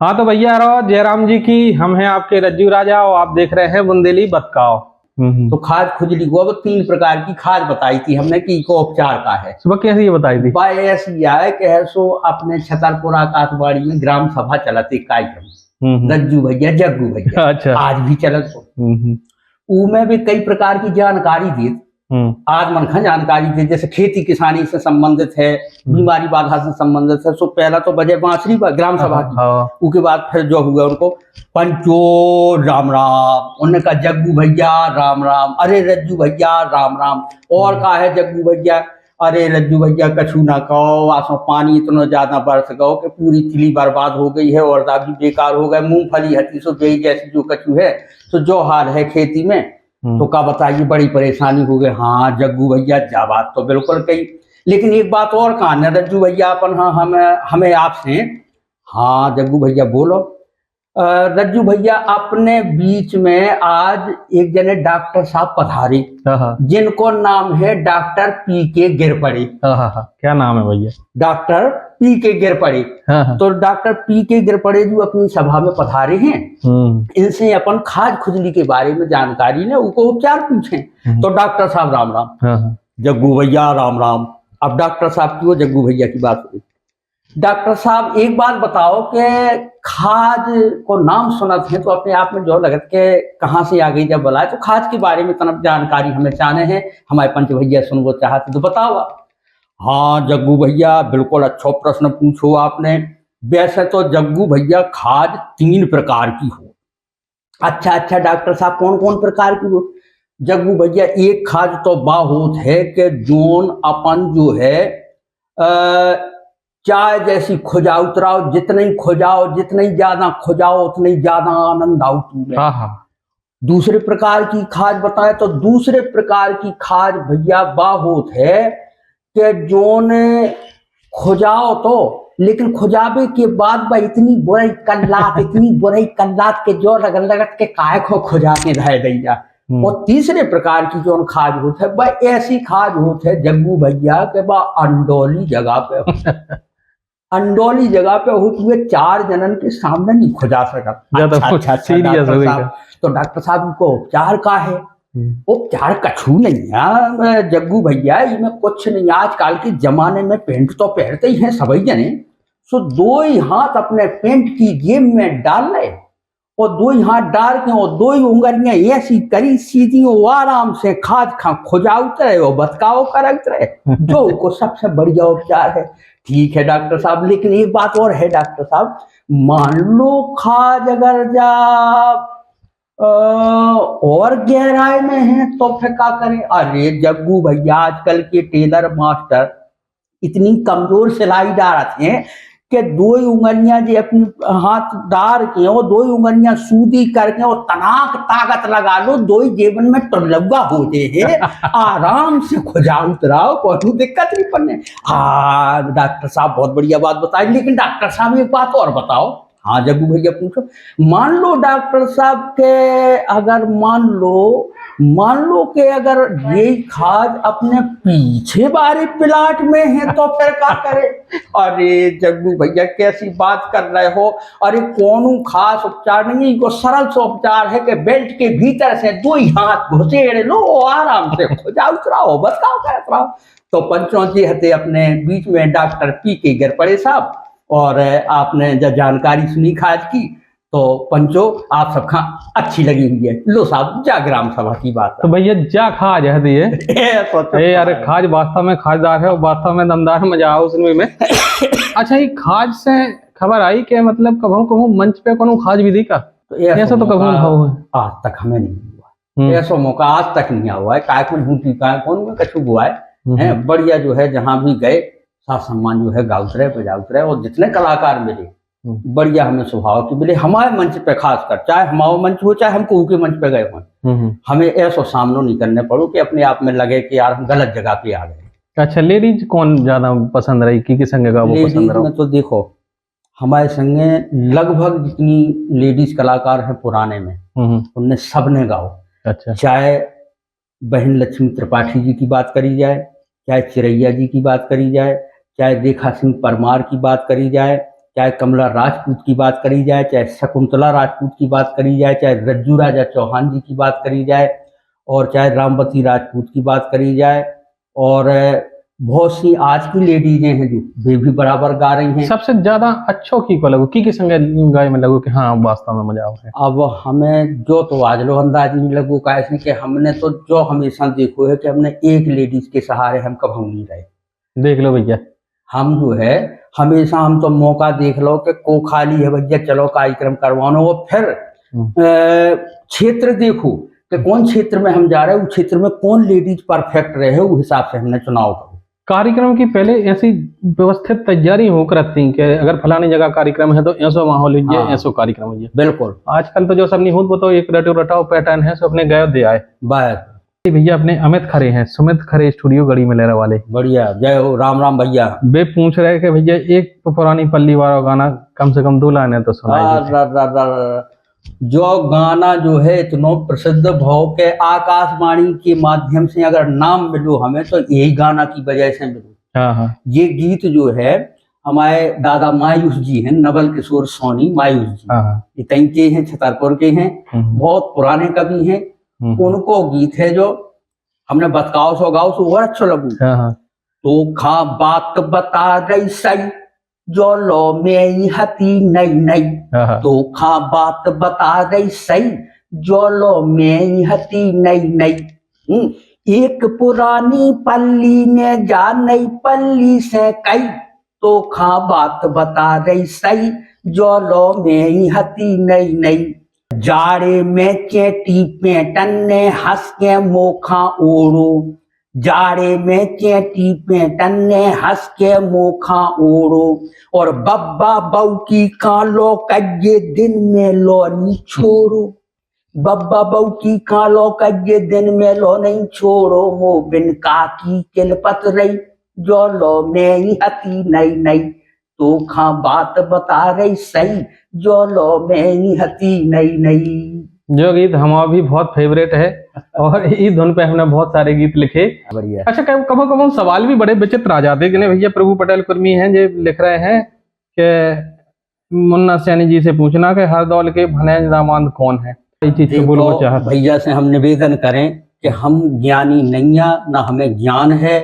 हाँ तो भैया रो जयराम जी की हम हैं आपके रज्जू राजा और आप देख रहे हैं बुंदेली बतकाओ। तो खाद खुजली को अब 3 प्रकार की खाद बताई थी हमने कि इको उपचार का है। सुबह कैसे ये बताई थी? बाय ऐसी आए कि है सो अपने छतरपुरा काठबाड़ी में ग्राम सभा चलती कार्यक्रम रज्जू भैया जग्गू भैया अच्छा। आज भी चलत हो में भी कई प्रकार की जानकारी दी। आज मनखा जानकारी थी जैसे खेती किसानी से संबंधित है, बीमारी बाधा से संबंधित है। सो पहला तो बजे बांसुरी ग्राम सभा की, उसके बाद फिर जो हुआ उनको पंचो राम राम, उन्होंने कहा जग्गू भैया राम राम, अरे रज्जू भैया राम राम। और कहा है जग्गू भैया अरे रज्जू भैया कछु ना कहो, आसो पानी इतना ज्यादा बरस गो कि पूरी तिली बर्बाद हो गई है और भी बेकार हो गए, मूंगफली हती सो बेई जैसी जो कछु है तो जो हाल है खेती में तो क्या बताइए बड़ी परेशानी हो गई। हाँ जग्गू भैया जा बात तो बिल्कुल कही, लेकिन एक बात और कहा न रज्जू भैया अपन, हाँ हमें आपसे। हाँ जग्गू भैया बोलो। रज्जू भैया अपने बीच में आज एक जने डॉक्टर साहब पधारे जिनको नाम है डॉक्टर पी.के. गिरपड़े। क्या नाम है भैया? Doctor P K. गिरपड़े। तो डॉक्टर पी.के. गिरपड़े जो अपनी सभा में पधारे हैं, इनसे अपन खाद खुजली के बारे में जानकारी ले, उनको उपचार पूछे। तो डॉक्टर साहब राम राम। जग्गू भैया राम राम। अब डॉक्टर साहब की वो जग्गू भैया की बात हुई। डॉक्टर साहब एक बात बताओ कि खाद को नाम सुना थे तो अपने आप में जो लगत के कहाँ से आ गई जब बुलाए, तो खाद के बारे में तनब जानकारी हमें चाहने हैं, हमारे पंच भैया सुनवो चाहते तो बताओ। हाँ जग्गू भैया बिल्कुल अच्छा प्रश्न पूछो आपने। वैसे तो जग्गू भैया खाद 3 प्रकार की हो। अच्छा डॉक्टर साहब कौन कौन प्रकार की हो? जग्गू भैया एक खाद तो बा होत है कि जोन अपन जो है चाय जैसी खुजा उतराओ, जितने ही खुजाओ, जितने ही ज्यादा खुजाओ उतने ही ज्यादा आनंद आओ तुम्हें। दूसरे प्रकार की खाद बताए तो दूसरे प्रकार की खाद भैया बा होत है कि जोन खुजाओ तो, लेकिन खुजाबे के बाद बा इतनी बुराई कल्लात इतनी बुराई कल्लात के जो लगत के काय को खुजा के रह दैया। और तीसरे प्रकार की जो खाद होत है वह ऐसी खाद होत है जग्गू भैया के बा अंडोली जगह पे अंडोली जगह पे हुए 4 जनन के सामने नहीं खुजा सकता। अच्छा तो डॉक्टर साहब को उपचार का है? उपचार कछु नहीं है जग्गू भैया, इनमें कुछ नहीं। आजकल के जमाने में पेंट तो पहनते ही हैं सभी जने, सो 2 ही हाथ अपने पेंट की जेब में डाल ले और 2 ही हाथ डाल के और 2 ही उंगलियां ऐसी करी सीधी और आराम से खाद खा खुजा उतरे और बतकाओ कर उतरे, जो को सबसे बढ़िया उपचार है। ठीक है डॉक्टर साहब, लेकिन एक बात और है डॉक्टर साहब, मान लो खाद अगर जा और गहराई में है तो फिर क्या करें? अरे जग्गू भैया आजकल के टेलर मास्टर इतनी कमजोर सिलाई डालते हैं कि 2 ही उंगलियां जो अपनी हाथ डाल के और 2 ही उंगलियां सूदी करके और तनाक ताकत लगा लो, 2 ही जेबन में टुल्लुआ हो जाए आराम से खुजा उतराओ, कोई दिक्कत नहीं पड़ने। हाँ डॉक्टर साहब बहुत बढ़िया बात बताई, लेकिन डॉक्टर साहब एक बात और बताओ। हाँ जग्गू भैया पूछो। मान लो डॉक्टर साहब के अगर मान लो कि अगर ये खाद अपने पीछे वाले प्लाट में है तो फिर क्या करे? अरे जग्गू भैया कैसी बात कर रहे हो? अरे कौन खास उपचार नहीं, को सरल सा उपचार है कि बेल्ट के भीतर से 2 ही हाथ घुसेड़ लो आराम से खुजा उतराओ, बस उतराओ। तो पंचों जी हते अपने बीच में डॉक्टर पी.के. गिरपड़े साहब, और आपने जब जानकारी सुनी खाद की तो पंचो आप सब खा अच्छी लगी हुई है। लो साहब जा ग्राम सभा की बात तो भैया जा खाज है दिए यार, खाज वास्तव में खाजदार है और वास्तव में दमदार, मजा आओ उसमें में। अच्छा ये खाज से खबर आई कि मतलब कभू मंच पे कोनो खाज विधि का तो ऐसा तो कभू आज तक हमें नहीं हुआ, ऐसा मौका आज तक नहीं हुआ है। काय कौन झूठी काय कौन कछु हुआ है बढ़िया जो है जहां भी गए साथ सम्मान जो है गा उतरे बजा उतरे, और जितने कलाकार मिले बढ़िया हमें स्वभाव की मिले। हमारे मंच पे खास कर, चाहे हमारा मंच हो चाहे हम कोहू के मंच पे गए हों, हमें ऐसा सामना नहीं करने पड़ो कि अपने आप में लगे कि यार हम गलत जगह पे आ गए। अच्छा लेडीज कौन ज्यादा पसंद रही की संग का? वो लेडीज में तो देखो हमारे संगे लगभग जितनी लेडीज कलाकार है पुराने में उनने सबने गाओ। अच्छा चाहे बहन लक्ष्मी त्रिपाठी जी की बात करी जाए, चाहे चिरैया जी की बात करी जाए, चाहे देखा सिंह परमार की बात करी जाए, चाहे कमला राजपूत की बात करी जाए, चाहे शकुंतला राजपूत की बात करी जाए, चाहे रज्जू राजा चौहान जी की बात करी जाए, और चाहे रामवती राजपूत की बात करी जाए, और बहुत सी आज की लेडीजें हैं जो वे भी बराबर गा रही हैं। सबसे ज्यादा अच्छो की को लगो की संगे गाय में लगो कि हाँ वास्तव में मजा आवे। अब हमें जो तो आज लो अंदाज नहीं लगो का ऐसे कि हमने तो जो हमेशा देखो है कि हमने एक लेडीज के सहारे हम कभी नहीं रहे। देख लो भैया, हम जो है हमेशा हम तो मौका देख लो कि को खाली है भैया चलो कार्यक्रम करवानो, और फिर क्षेत्र देखो कि कौन क्षेत्र में हम जा रहे हैं, उस क्षेत्र में कौन लेडीज परफेक्ट रहे, उस हिसाब से हमने चुनाव करो। कार्यक्रम की पहले ऐसी व्यवस्थित तैयारी होकर रखती कि अगर फलानी जगह कार्यक्रम है तो ऐसा माहौल लीजिए, ऐसा कार्यक्रम होइए। बिल्कुल, आजकल तो जो सब नहीं होत बताओ एक रटाओ पैटर्न है, सो अपने गए दे आए बस। भैया अपने अमित खरे हैं, सुमित खरे स्टूडियो गढ़ी में लेने वाले, बढ़िया, जय हो, राम राम भैया। वे पूछ रहे कि भैया एक पुरानी पल्ली वाला गाना कम से कम 2 लाइन तो सुनाइए। जो गाना जो है इतना प्रसिद्ध भाव के आकाशवाणी के माध्यम से अगर नाम मिलो हमें तो यही गाना की वजह से मिलो। हाँ। ये गीत जो है हमारे दादा मायूस जी हैं, नवल किशोर सोनी मायूस जी, ये तई के हैं, छतरपुर के हैं, बहुत पुराने कवि हैं। उनको गीत है जो हमने बतकाओ सो गाओ सो और अच्छा लगू। तो खा बात बता रही सही जो लो में हती नई नई, तो खा बात बता रही सही जो लो में हती नई नई। एक पुरानी पल्ली ने जा नई पल्ली से कई, तो खा बात बता रही सही जो लो में हती नई नई। जाड़े में चेटी पेटन ने हंस के मोखा ओढ़ो, जाड़े में चेटी पेटन ने हंस के मोखा ओढ़ो, और बब्बा बऊ की कालो कज्जे दिन में लो नहीं छोड़ो, बब्बा बऊ की कालो कज्जे दिन में लो नहीं छोड़ो। मो बिन काकी किलपत रही जो लो में हती नई नई, तो खा बात बता रही सही जो लो में हती नई नई। जो गीत हमारा भी बहुत फेवरेट है और इस धुन पे हमने बहुत सारे गीत लिखे। बढ़िया। अच्छा, कभी कभी सवाल भी बड़े विचित्र आ जाते हैं कि भैया प्रभु पटेल कुर्मी हैं जो लिख रहे हैं कि मुन्ना सैनी जी से पूछना कि हरदौल के भनेज दामाद कौन है। भैया से हम निवेदन करें कि हम ज्ञानी नहीं है, ना हमें ज्ञान है,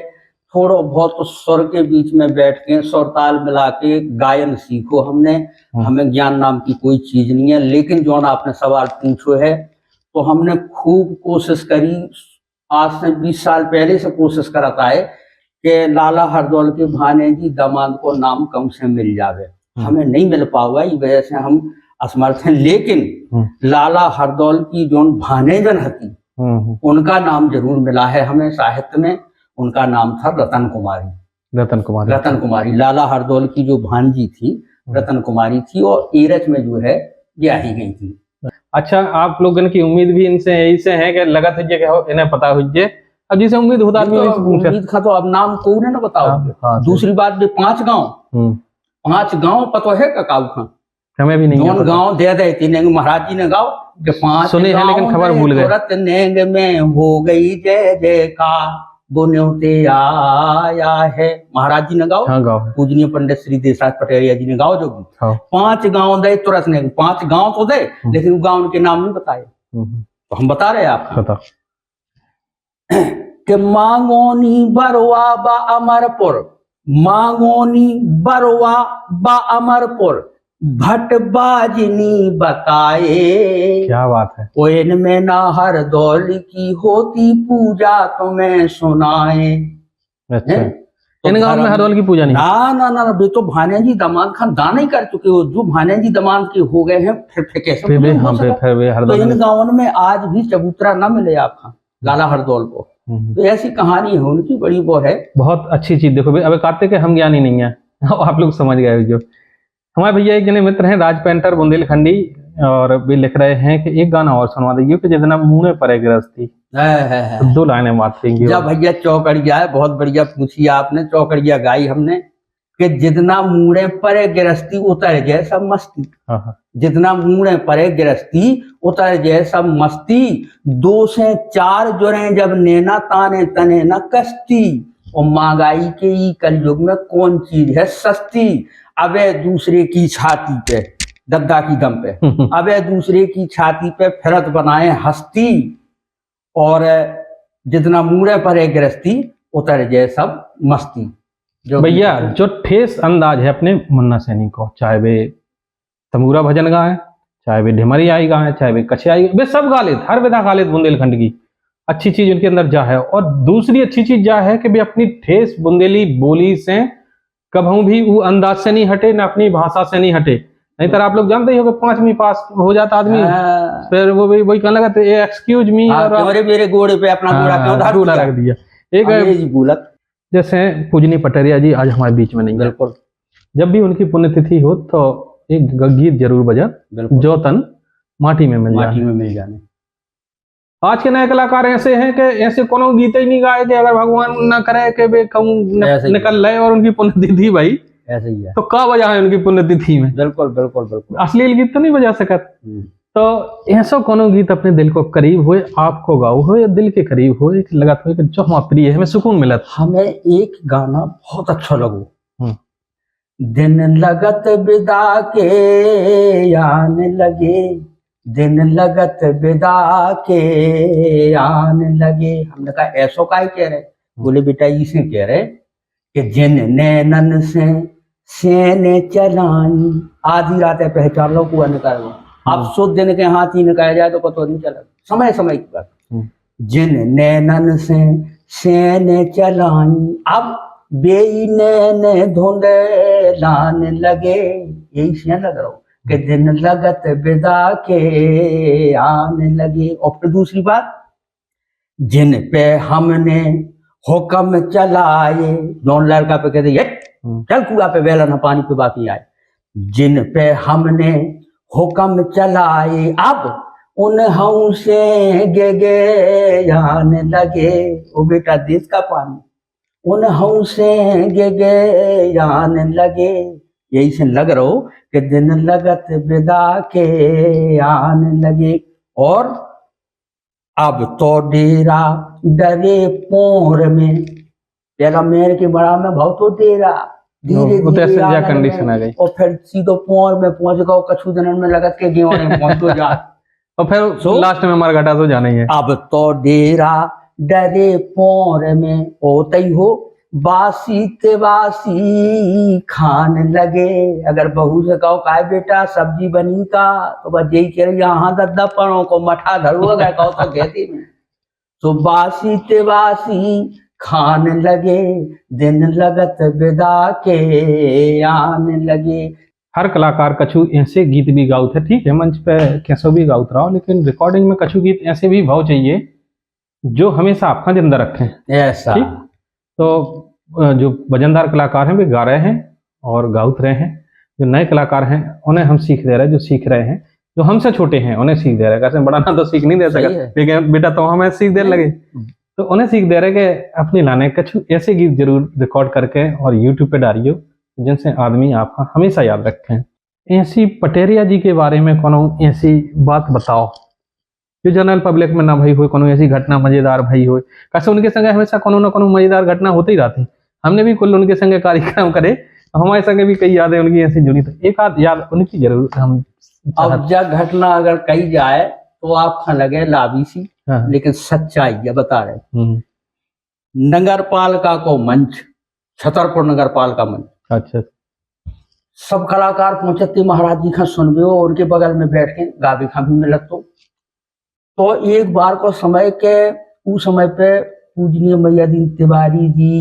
थोड़ा बहुत स्वर के बीच में बैठ के स्वर ताल मिला के गायन सीखो। हमें ज्ञान नाम की कोई चीज नहीं है। लेकिन जो आपने सवाल पूछो है तो हमने खूब कोशिश करी, आज से 20 साल पहले से कोशिश कराता है कि लाला हरदौल के भाने जी दामाद को नाम कम से मिल जावे। हमें नहीं मिल पावा, इस वजह से हम असमर्थ हैं। लेकिन लाला हरदौल की जो भानेजन हती उनका नाम जरूर मिला है हमें साहित्य में। उनका नाम था रतन कुमारी। रतन कुमारी लाला हरदौल की जो भांजी थी रतन कुमारी थी, और एरच में जो है ब्याही गई थी। अच्छा, आप लोगों की उम्मीद भी इनसे यही से है कि लगत है कि इन्हें पता हो जाए। अब जिसे उम्मीद होता है उम्मीद का तो अब नाम को ना बताओ। दूसरी बात भी 5 गांव पता है काऊ खां, हमें भी नहीं गांव दे देती महाराज जी ने गाओ कि 5 सुने हैं लेकिन खबर भूल गए। रत्नेंग में हो गई जय जयकार बोन्योते आया है, महाराज जी ने गाओ। हाँ, गाओ। पूजनीय पंडित श्री देशराज पटेरिया जी ने गाओ जो 5 गांव दे तुरंत ने 5 गांव तो दे, लेकिन गांव के नाम नहीं बताए। तो हम बता रहे हैं आपको कि मांगोनी बरवा बा अमरपुर, मांगोनी बरवा बा अमरपुर, भटबाजनी बताए। क्या बात है। कोयन में ना हरदौल की होती पूजा तुम्हें सुनाए। अच्छा, तो इन गांव में हरदौल की पूजा नहीं? ना वे तो भाने जी दामाद खान दान ही कर चुके हो। जो भाने जी दामाद के हो गए हैं फिर कैसे तो इन गांवों में आज भी चबूतरा न मिले आपका लाला हरदौल को। तो ऐसी कहानी है उनकी, बड़ी वो है। बहुत अच्छी चीज। देखो अब कार्तिक के हम ज्ञानी नहीं है, आप लोग समझ गए। जो हमारे भैया एक जने मित्र हैं राज पेंटर बुंदेलखंडी, और भी लिख रहे हैं कि एक गाना और सुनवा दीजिए कि जितना मुंह में पड़े गृहस्थी। 2 लाइनें मारती भैया। चौकड़िया है, बहुत बढ़िया पूछी आपने। चौकड़िया गाई हमने कि जितना मुड़े परे गृहस्थी उतर जाए सब मस्ती, जितना मुड़े परे गृहस्थी उतर जाए सब मस्ती, 2 से 4 जुड़े जब नैना ताने तने न कश्ती, और महंगाई के कलयुग में कौन चीज है सस्ती। अबे दूसरे की छाती पे गद्दा की दम पे, अबे दूसरे की छाती पे फिरत बनाए हस्ती, और जितना मूड़े पर है गृहस्थी उतर जाए सब मस्ती। जो भैया जो ठेस अंदाज है अपने मुन्ना सैनी को, चाहे वे तमूरा भजन गाए, चाहे वे ढिमरी आई गाए, चाहे वे कछे आई, वे सब गा लेते, हर विधा गा लेते बुंदेलखंड की। अच्छी चीज उनके अंदर जा है, और दूसरी अच्छी चीज जा है कि वे अपनी ठेस बुंदेली बोली से कभी भी वो अंदाज से नहीं हटे, ना अपनी भाषा से नहीं हटे। नहीं तो आप लोग जानते ही हो कि 5वीं पास हो जाता आदमी, फिर वो वही कहने लगा एक्सक्यूज मी, और मेरे घोड़े पे अपना घोड़ा क्यों रख दिया। एक बुलत जैसे पूजनी पटरिया जी आज हमारे बीच में नहीं, बिल्कुल, जब भी उनकी पुण्यतिथि हो तो एक गीत जरूर बजा, जो तन माटी में मिल जाने। आज के नए कलाकार ऐसे हैं कि ऐसे कोनो गीत ही नहीं गाए कि अगर भगवान न करे कि वे कहूँ निकल रहे और उनकी पुण्यतिथि भाई ऐसे ही है, तो क्या वजह है उनकी पुण्यतिथि में? बिल्कुल बिल्कुल बिल्कुल, अश्लील गीत तो नहीं बजा सकत। तो ऐसा कोनो गीत अपने दिल को करीब हुए, आपको गाओ हो या दिल के करीब हो, एक लगा हो कि जो हमारा प्रिय है, हमें सुकून मिला। हमें एक गाना बहुत अच्छा लगो, दिन लगत विदा के आने लगे, दिन लगत विदा के आने लगे। हमने कहा ऐसो काय कह रहे? बोले बेटा इसे कह रहे कि जिन नैनन से सेने चलानी, आधी रात पहचान लो कुआ निकाल, अब सो दिन के हाथ ही निकाल जाए तो पता नहीं चला, समय समय की बात। जिन नैनन से सेने चलानी, अब बेई नैन धुंधे लाने लगे, यही से लग रहा हो कि दिन लगत विदा के आने लगे। और फिर दूसरी बात, जिन पे हमने हुक्म चलाए, जौन लड़का पे कहते चल कुआ पे बेलन पानी पे बाकी आए, जिन पे हमने हुक्म चलाए, अब उन हम से गे आने लगे। ओ बेटा देश का पानी, उन हम से गे आने लगे। यही से लग रहा हो कि दिन लगत विदा के आने लगे। और अब तो डेरा डरे पोर में, पहला मेर के बड़ा में भाव तो डेरा धीरे धीरे कंडीशन आ गई, और फिर सीधो पोर में पहुंच गओ, कछु दिन में लगत के गेवड़े में पहुंच तो जा और फिर लास्ट में मरघटा तो जाना ही है। अब तो डेरा डरे पोर में होते हो, बासी तेवासी खान लगे। अगर बहू से कहो का बेटा सब्जी बनी का, तो बस यही कह रही यहाँ दद्दा पड़ो को मठा धरू, अगर कहो तो कहती नहीं। तो बासी तेवासी खान लगे, दिन लगत विदा के आने लगे। हर कलाकार कछु ऐसे गीत भी गाउत है, ठीक है मंच पे कैसो भी गाउत रहा हो, लेकिन रिकॉर्डिंग में कछु गीत ऐसे भी भाव चाहिए जो हमेशा आपका जिंदा रखें। ऐसा ठीक, तो जो वजनदार कलाकार हैं वे गा रहे हैं और गाउत रहे हैं, जो नए कलाकार हैं उन्हें हम सीख दे रहे हैं, जो सीख रहे हैं, जो हमसे छोटे हैं उन्हें सीख दे रहे हैं। कैसे बड़ा ना तो सीख नहीं दे सका, लेकिन बेटा तो हमें सीख देने लगे, तो उन्हें सीख दे रहे कि अपनी लाने कछु ऐसे गीत जरूर रिकॉर्ड करके और यूट्यूब पे डालियो जिनसे आदमी आपका हमेशा याद रखें। ऐसी पटेरिया जी के बारे में कोनो ऐसी बात बताओ जो जनरल पब्लिक में ना भई हो, कोनो ऐसी घटना मजेदार भई हो। कैसे उनके संगे हमेशा कोनो ना कोनो मजेदार घटना होती ही रहती, हमने भी कुल उनके संगे कार्यक्रम करे, हमारे संगे भी कई यादें उनकी ऐसी जुड़ी, तो एक आध याद उनकी जरूर हम। अब जब घटना अगर कही जाए तो आपका लगे लाभी सी, लेकिन सच्चाई है बता रहे। नगर पालिका को मंच, छतरपुर नगर पालिका मंच, अच्छा, सब कलाकार पहुंचते महाराज जी का सुनबे हो, उनके बगल में बैठ के गावे खा भी मिलत। तो एक बार को समय के उस समय पे पूजनीय मैया दीन तिवारी जी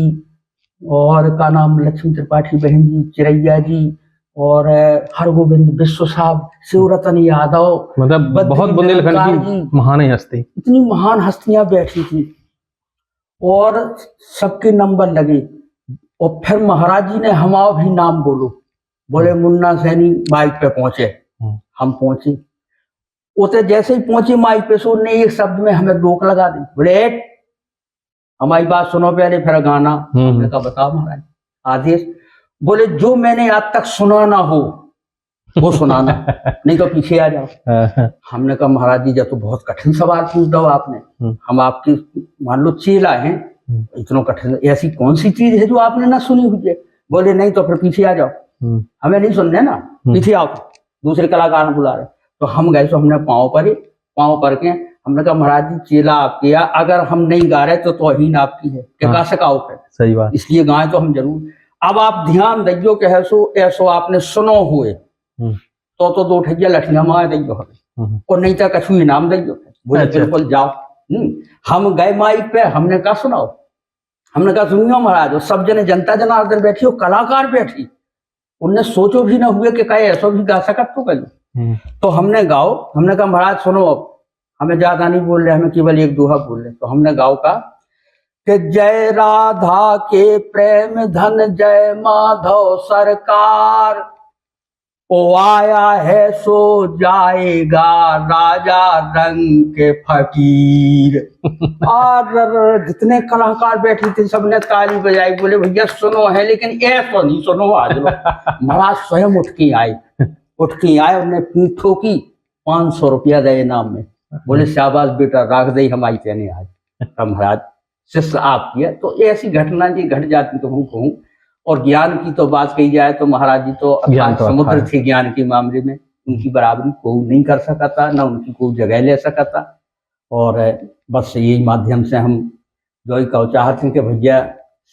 और का नाम लक्ष्मी त्रिपाठी बहन जी, चिरैया जी और हरगोविंद बिश्व साहब, शिवरतन यादव, मतलब बहुत बुंदेलखंड की महान हस्ती, इतनी महान हस्तियां बैठी थी और सबके नंबर लगे। और फिर महाराज जी ने हमारा भी नाम बोले मुन्ना सैनी माइक पे पहुंचे, हम पहुंचे। उसे जैसे ही पहुंचे माइक पे, सो ने एक शब्द में हमें रोक लगा दी, बोले हमारी बात सुनो पहले फिर गाना। हमने कहा बताओ महाराज आदेश। बोले जो मैंने आज तक सुना ना हो वो सुनाना, नहीं तो पीछे आ जाओ। हमने कहा महाराज जी जब तो बहुत कठिन सवाल पूछ दो आपने, हम आपकी मान लो चेला हैं, इतना कठिन ऐसी कौन सी चीज है जो आपने ना सुनी हुई है? बोले नहीं तो फिर पीछे आ जाओ। हमें नहीं सुनने ना, पीछे आओ, दूसरे कलाकार बुला रहे। तो हम गए, तो हमने पाँव पर के हमने कहा महाराज जी चेला आपके, अगर हम नहीं गा रहे तो तौहीन आपकी है, क्या गा सकाओ है, सही बात, इसलिए गाएं तो हम जरूर। अब आप ध्यान दइयो के ऐसो आपने सुनो हुए तो 2 ठैया लठिया मार दइयो और नहीं तो कछु इनाम दइयो। बोले बिल्कुल जाओ। हम गए माइक पे, हमने कहा सुनाओ, हमने कहा सुनियो महाराज, और सब जने जनता जनार्दन बैठी हो, कलाकार बैठी, उनने सोचो भी ना हुए कि कहे ऐसा भी गा सकत तो कहीं। तो हमने गाओ, हमने कहा महाराज सुनो, अब हमें ज्यादा नहीं बोल रहे, हमें केवल 1 दोहा बोल रहे। तो हमने गाओ का कि जय राधा के प्रेम धन जय माधव सरकार, ओ आया है सो जाएगा राजा रंग के फकीर। और जितने कलाकार बैठे थे सबने ताली बजाई, बोले भैया सुनो है, लेकिन ऐसा नहीं सुनो आज लोग। महाराज स्वयं उठ के आए, उन्हें पीठों की 500 रुपया दे इनाम में। बोले शाबाश बेटा, राख दे हमारी कहने आज। अब महाराज शिष्य आपकी है, तो ऐसी घटना जी घट जाती तो हम कहूँ। और ज्ञान की तो बात कही जाए तो महाराज जी तो समुद्र थे ज्ञान के मामले में, उनकी बराबरी कोई नहीं कर सका था, ना उनकी कोई जगह ले सका था। और बस यही माध्यम से हम जो ही कहो चाहते हैं कि भैया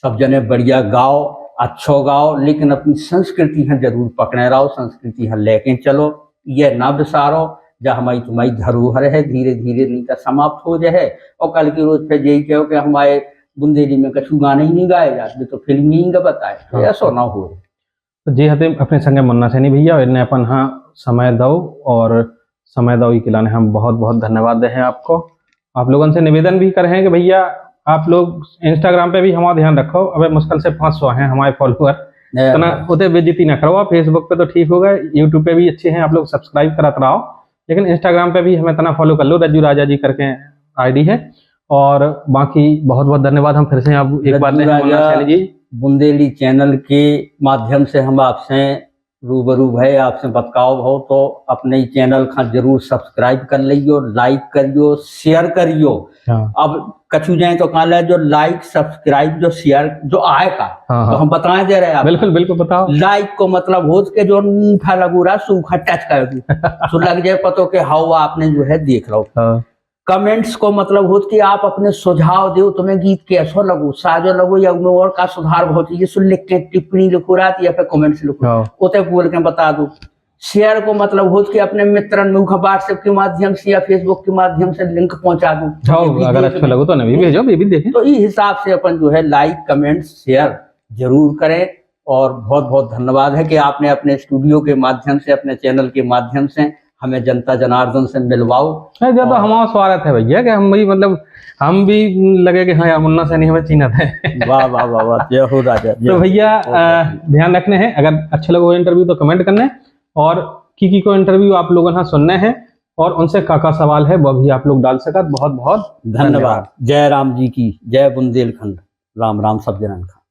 सब जने बढ़िया गाओ, अच्छो गाओ, लेकिन अपनी संस्कृति है जरूर पकड़े रहो, संस्कृति है लेके चलो, ये ना बिसारो। जब हमारी तुम्हारी धरोहर है, धीरे धीरे नहीं तो समाप्त हो जाए। और कल के रोज पे यही कहो कि हमारे बुंदेली में कछु गाने ही नहीं गाए जाते, तो फिल्म ही बताए, तो ऐसा ना हो। तो जी हते अपने संगे मुन्ना सैनी भैया इन्हें अपन हाँ समय दो, और समय दो के लाने हम बहुत बहुत धन्यवाद दे हैं आपको। आप लोगों से निवेदन भी कर हैं कि भैया आप लोग इंस्टाग्राम पे भी हमारा ध्यान रखो। अब मुश्किल से 500 हैं हमारे फॉलोअर, तो ना उतने बेइज्जती ना करो। फेसबुक पे तो ठीक होगा, यूट्यूब पे भी अच्छे हैं, आप लोग सब्सक्राइब करते रहो, लेकिन इंस्टाग्राम पे भी हमें तना फॉलो कर लो, रज्जू राजा जी करके आईडी है। और बाकी बहुत बहुत धन्यवाद। हम फिर से आप एक बार जी बुंदेली चैनल के माध्यम से हम आपसे रूबरू है, आपसे बतकाव हो, तो अपने ही चैनल का जरूर सब्सक्राइब कर लियो, लाइक करियो, शेयर करियो। अब कछु जाए तो कहा जो लाइक सब्सक्राइब जो शेयर जो आए का, तो हम बताएं दे रहे हैं। बिल्कुल बिल्कुल बताओ। लाइक को मतलब हो के जो मीठा लगू रहा सूखा टच कर तो लग जाए पतो के हाउ आपने जो है देख लो। कमेंट्स को मतलब हो कि आप अपने सुझाव दो, तुम्हें गीत कैसा लगो, साजो लगो, या उनमें और का सुधार बहुत ये सुन लिख के टिप्पणी लिखो रात या फिर कमेंट्स लिखो, उते बोल के बता दो। शेयर को मतलब हो कि अपने मित्रन में व्हाट्सएप के माध्यम से या फेसबुक के माध्यम से लिंक पहुंचा दो, अगर अच्छा लगो तो भी भेजो, भी देखें। तो इस हिसाब से अपन जो है लाइक कमेंट शेयर जरूर करें। और बहुत बहुत धन्यवाद है कि आपने अपने स्टूडियो के माध्यम से, अपने चैनल के माध्यम से हमें जनता जनार्दन से मिलवाओ। जब तो हमारा स्वागत है भैया कि हम भी मतलब हम भी लगे कि हाँ यार मुन्ना सैनी हमें चिन्हत है। वाह वाह वाह वाह, जय हो राजा। तो भैया ध्यान रखने हैं, अगर अच्छा लगे इंटरव्यू तो कमेंट करना है, और की को इंटरव्यू आप लोगों ने सुनने हैं, और उनसे का सवाल है वो भी आप लोग डाल सकत। बहुत बहुत धन्यवाद। जय राम जी की जय, बुंदेलखंड। राम राम सब जनन का।